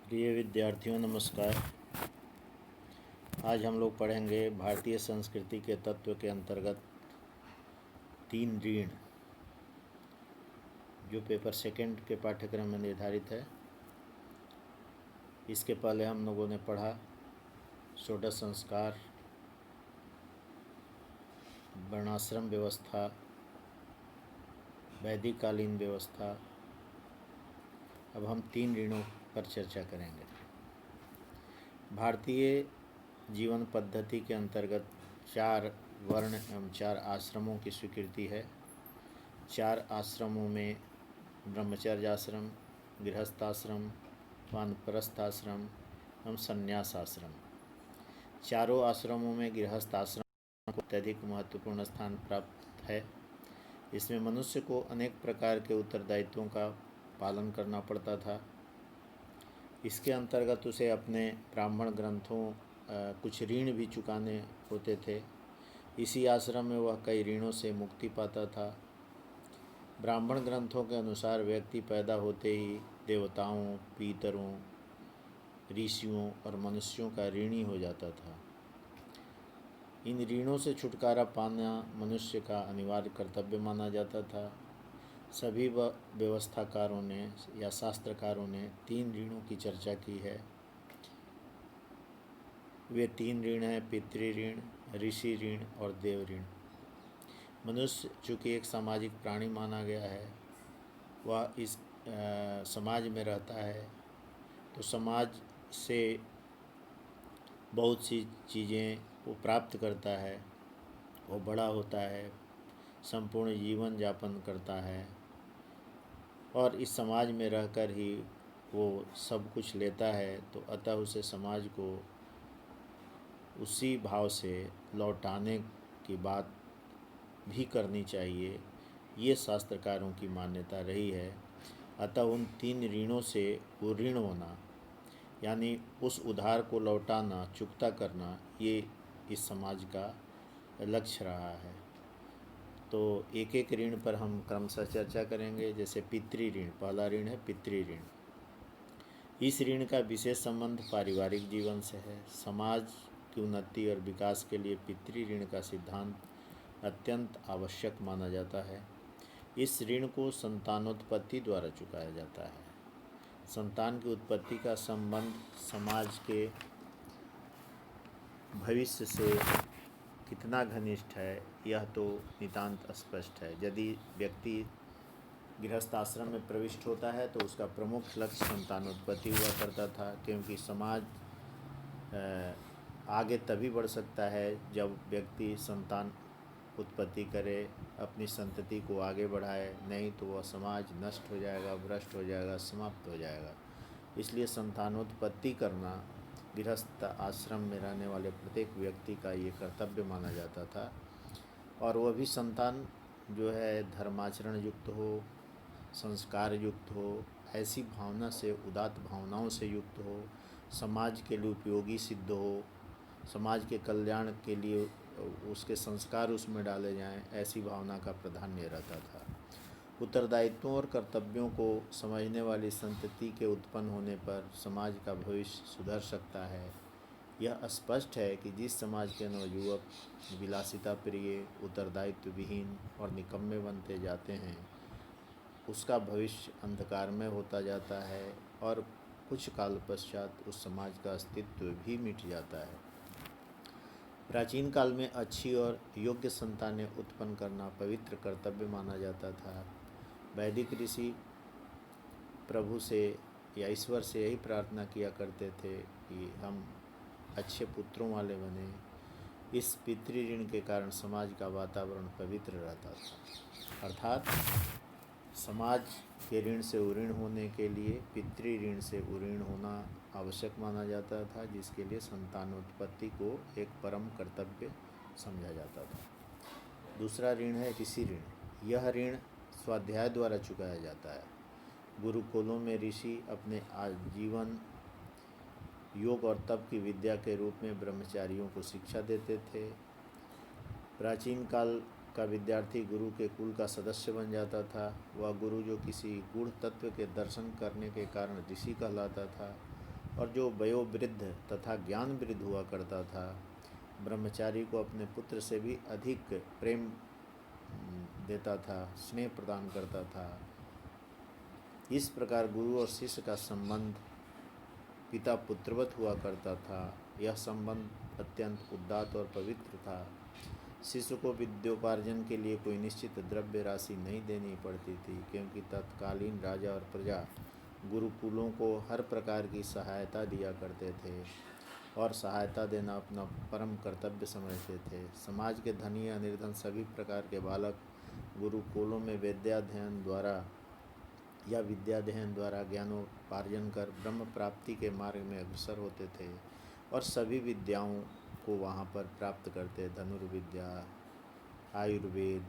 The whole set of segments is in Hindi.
प्रिय विद्यार्थियों नमस्कार। आज हम लोग पढ़ेंगे भारतीय संस्कृति के तत्व के अंतर्गत 3 ऋण, जो पेपर सेकंड के पाठ्यक्रम में निर्धारित है। इसके पहले हम लोगों ने पढ़ा षोडश संस्कार, वर्णाश्रम व्यवस्था, वैदिक कालीन व्यवस्था। अब हम 3 ऋणों पर चर्चा करेंगे। भारतीय जीवन पद्धति के अंतर्गत 4 वर्ण एवं 4 आश्रमों की स्वीकृति है। 4 आश्रमों में ब्रह्मचर्य आश्रम, गृहस्थाश्रम, वानप्रस्थ आश्रम एवं संन्यास आश्रम। चारों आश्रमों में गृहस्थ आश्रम को अत्यधिक महत्वपूर्ण स्थान प्राप्त है। इसमें मनुष्य को अनेक प्रकार के उत्तरदायित्वों का पालन करना पड़ता था। इसके अंतर्गत उसे अपने ब्राह्मण ग्रंथों कुछ ऋण भी चुकाने होते थे। इसी आश्रम में वह कई ऋणों से मुक्ति पाता था। ब्राह्मण ग्रंथों के अनुसार व्यक्ति पैदा होते ही देवताओं, पितरों, ऋषियों और मनुष्यों का ऋणी हो जाता था। इन ऋणों से छुटकारा पाना मनुष्य का अनिवार्य कर्तव्य माना जाता था। सभी व्यवस्थाकारों ने या शास्त्रकारों ने 3 ऋणों की चर्चा की है। वे 3 ऋण हैं: पितृ ऋण, ऋषि ऋण और देव ऋण। मनुष्य चूँकि एक सामाजिक प्राणी माना गया है, वह इस समाज में रहता है, तो समाज से बहुत सी चीज़ें वो प्राप्त करता है। वो बड़ा होता है, संपूर्ण जीवन यापन करता है और इस समाज में रहकर ही वो सब कुछ लेता है। तो अतः उसे समाज को उसी भाव से लौटाने की बात भी करनी चाहिए। ये शास्त्रकारों की मान्यता रही है। अतः उन 3 ऋणों से वो ऋण होना, यानी उस उधार को लौटाना, चुकता करना, ये इस समाज का लक्ष्य रहा है। तो एक एक ऋण पर हम क्रमशः चर्चा करेंगे। जैसे पितृ ऋण, पहला ऋण है पितृ ऋण। इस ऋण का विशेष संबंध पारिवारिक जीवन से है। समाज की उन्नति और विकास के लिए पितृ ऋण का सिद्धांत अत्यंत आवश्यक माना जाता है। इस ऋण को संतानोत्पत्ति द्वारा चुकाया जाता है। संतान की उत्पत्ति का संबंध समाज के भविष्य से कितना घनिष्ठ है, यह तो नितांत स्पष्ट है। यदि व्यक्ति गृहस्थ आश्रम में प्रविष्ट होता है तो उसका प्रमुख लक्ष्य संतानोत्पत्ति हुआ करता था, क्योंकि समाज आगे तभी बढ़ सकता है जब व्यक्ति संतान उत्पत्ति करे, अपनी संतति को आगे बढ़ाए। नहीं तो वह समाज नष्ट हो जाएगा, भ्रष्ट हो जाएगा, समाप्त हो जाएगा। इसलिए संतानोत्पत्ति करना गृहस्थ आश्रम में रहने वाले प्रत्येक व्यक्ति का ये कर्तव्य माना जाता था। और वह भी संतान जो है धर्माचरण युक्त हो, संस्कार युक्त हो, ऐसी भावना से, उदात्त भावनाओं से युक्त हो, समाज के लिए उपयोगी सिद्ध हो, समाज के कल्याण के लिए उसके संस्कार उसमें डाले जाएं, ऐसी भावना का प्राधान्य रहता था। उत्तरदायित्वों और कर्तव्यों को समझने वाली संतति के उत्पन्न होने पर समाज का भविष्य सुधर सकता है। यह स्पष्ट है कि जिस समाज के नवयुवक विलासिता प्रिय, उत्तरदायित्व विहीन और निकम्मे बनते जाते हैं, उसका भविष्य अंधकारमय होता जाता है और कुछ काल पश्चात उस समाज का अस्तित्व भी मिट जाता है। प्राचीन काल में अच्छी और योग्य संतानें उत्पन्न करना पवित्र कर्तव्य माना जाता था। वैदिक ऋषि प्रभु से या ईश्वर से यही प्रार्थना किया करते थे कि हम अच्छे पुत्रों वाले बने। इस पितृ ऋण के कारण समाज का वातावरण पवित्र रहता था। अर्थात समाज के ऋण से उऋण होने के लिए पितृ ऋण से उऋण होना आवश्यक माना जाता था, जिसके लिए संतानोत्पत्ति को एक परम कर्तव्य समझा जाता था। दूसरा ऋण है ऋषि ऋण। यह ऋण स्वाध्याय द्वारा चुकाया जाता है। गुरुकुलों में ऋषि अपने आजीवन योग और तप की विद्या के रूप में ब्रह्मचारियों को शिक्षा देते थे। प्राचीन काल का विद्यार्थी गुरु के कुल का सदस्य बन जाता था। वह गुरु जो किसी गूढ़ तत्व के दर्शन करने के कारण ऋषि कहलाता था। और जो वयोवृद्ध तथा ज्ञान वृद्ध हुआ करता था, ब्रह्मचारी को अपने पुत्र से भी अधिक प्रेम देता था, स्नेह प्रदान करता था। इस प्रकार गुरु और शिष्य का संबंध पिता पुत्रवत हुआ करता था। यह संबंध अत्यंत उदात्त और पवित्र था। शिष्य को विद्योपार्जन के लिए कोई निश्चित द्रव्य राशि नहीं देनी पड़ती थी, क्योंकि तत्कालीन राजा और प्रजा गुरुकुलों को हर प्रकार की सहायता दिया करते थे और सहायता देना अपना परम कर्तव्य समझते थे। समाज के धनी या निर्धन सभी प्रकार के बालक गुरुकुलों में विद्याध्ययन द्वारा ज्ञानोपार्जन कर ब्रह्म प्राप्ति के मार्ग में अग्रसर होते थे और सभी विद्याओं को वहाँ पर प्राप्त करते। धनुर्विद्या, आयुर्वेद,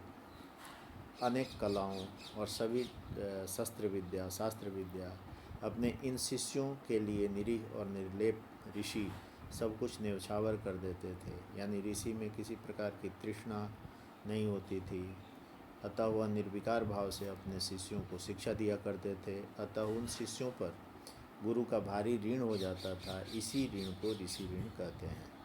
अनेक कलाओं और सभी शास्त्र विद्या अपने इन शिष्यों के लिए निरीह और निर्लेप ऋषि सब कुछ न्यौछावर कर देते थे। यानी ऋषि में किसी प्रकार की तृष्णा नहीं होती थी, अतः वह निर्विकार भाव से अपने शिष्यों को शिक्षा दिया करते थे। अतः उन शिष्यों पर गुरु का भारी ऋण हो जाता था। इसी ऋण को ऋषि ऋण कहते हैं।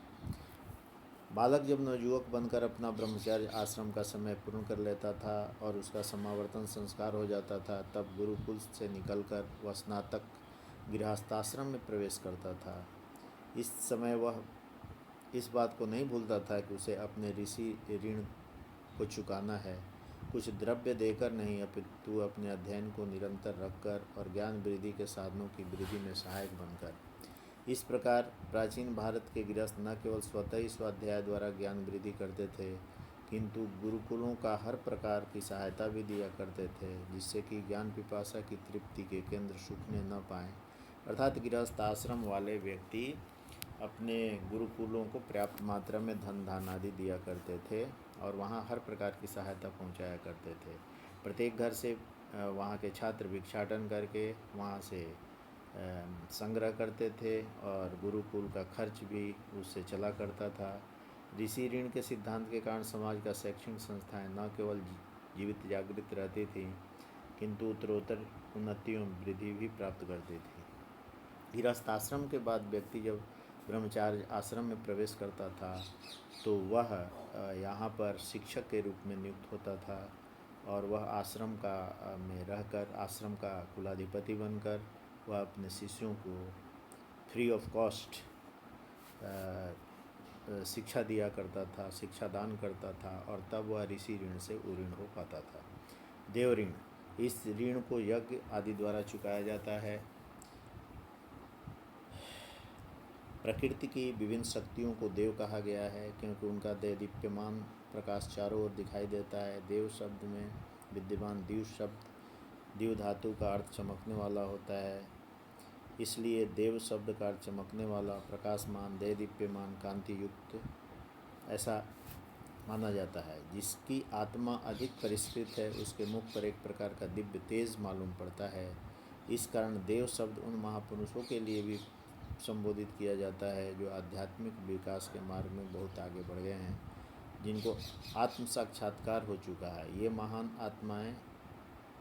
बालक जब नवयुवक बनकर अपना ब्रह्मचर्य आश्रम का समय पूर्ण कर लेता था और उसका समावर्तन संस्कार हो जाता था, तब गुरुकुल से निकलकर वह स्नातक गृहस्थाश्रम में प्रवेश करता था। इस समय वह इस बात को नहीं भूलता था कि उसे अपने ऋषि ऋण को चुकाना है, कुछ द्रव्य देकर नहीं, अपितु अपने अध्ययन को निरंतर रखकर और ज्ञान वृद्धि के साधनों की वृद्धि में सहायक बनकर। इस प्रकार प्राचीन भारत के गृहस्थ न केवल स्वतः ही स्वाध्याय द्वारा ज्ञान वृद्धि करते थे, किंतु गुरुकुलों का हर प्रकार की सहायता भी दिया करते थे, जिससे कि ज्ञान पिपासा की तृप्ति के केंद्र सूखने न पाएँ। अर्थात गृहस्थ आश्रम वाले व्यक्ति अपने गुरुकुलों को पर्याप्त मात्रा में धन धान आदि दिया करते थे और वहाँ हर प्रकार की सहायता पहुँचाया करते थे। प्रत्येक घर से वहाँ के छात्र भिक्षाटन करके वहाँ से संग्रह करते थे और गुरुकुल का खर्च भी उससे चला करता था। ऋषि ऋण के सिद्धांत के कारण समाज का शैक्षणिक संस्थाएं न केवल जीवित जागृत रहती थीं, किंतु उत्तरोत्तर उन्नति एवं वृद्धि भी प्राप्त करती थी। गृहस्थाश्रम के बाद व्यक्ति जब ब्रह्मचार्य आश्रम में प्रवेश करता था तो वह यहाँ पर शिक्षक के रूप में नियुक्त होता था और वह आश्रम का में रहकर आश्रम का कुलाधिपति बनकर वह अपने शिष्यों को फ्री ऑफ कॉस्ट शिक्षा दिया करता था, शिक्षा दान करता था और तब वह ऋषि ऋण से उऋण हो पाता था। देव ऋण, इस ऋण को यज्ञ आदि द्वारा चुकाया जाता है। प्रकृति की विभिन्न शक्तियों को देव कहा गया है, क्योंकि उनका देदीप्यमान प्रकाश चारों ओर दिखाई देता है। देव शब्द में विद्यमान दीव धातु का अर्थ चमकने वाला होता है, इसलिए देव शब्द का अर्थ चमकने वाला, प्रकाशमान, देदीप्यमान, कांति युक्त ऐसा माना जाता है। जिसकी आत्मा अधिक परिष्कृत है उसके मुख पर एक प्रकार का दिव्य तेज मालूम पड़ता है। इस कारण देव शब्द उन महापुरुषों के लिए भी संबोधित किया जाता है जो आध्यात्मिक विकास के मार्ग में बहुत आगे बढ़ गए हैं, जिनको आत्म साक्षात्कार हो चुका है। ये महान आत्माएं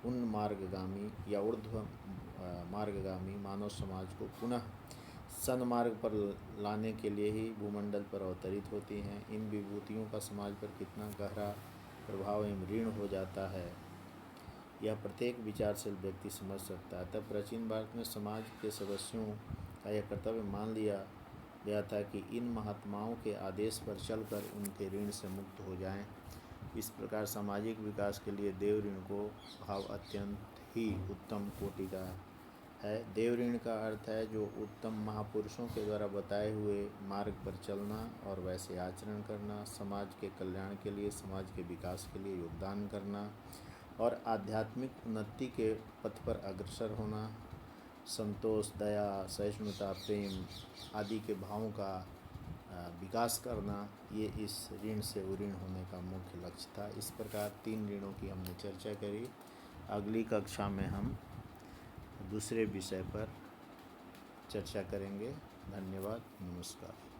उन मार्गगामी या ऊर्ध्व मार्गगामी मानव समाज को पुनः सन्मार्ग पर लाने के लिए ही भूमंडल पर अवतरित होती हैं। इन विभूतियों का समाज पर कितना गहरा प्रभाव एवं ऋण हो जाता है, यह प्रत्येक विचारशील व्यक्ति समझ सकता है। तब प्राचीन भारत में समाज के सदस्यों का यह कर्तव्य मान लिया गया था कि इन महात्माओं के आदेश पर चलकर उनके ऋण से मुक्त हो जाएं। इस प्रकार सामाजिक विकास के लिए देव ऋण को भाव अत्यंत ही उत्तम कोटि का है। देव ऋण का अर्थ है जो उत्तम महापुरुषों के द्वारा बताए हुए मार्ग पर चलना और वैसे आचरण करना, समाज के कल्याण के लिए, समाज के विकास के लिए योगदान करना और आध्यात्मिक उन्नति के पथ पर अग्रसर होना, संतोष, दया, सहिष्णुता, प्रेम आदि के भावों का विकास करना, ये इस ऋण से उऋण होने का मुख्य लक्ष्य था। इस प्रकार 3 ऋणों की हमने चर्चा करी। अगली कक्षा में हम दूसरे विषय पर चर्चा करेंगे। धन्यवाद, नमस्कार।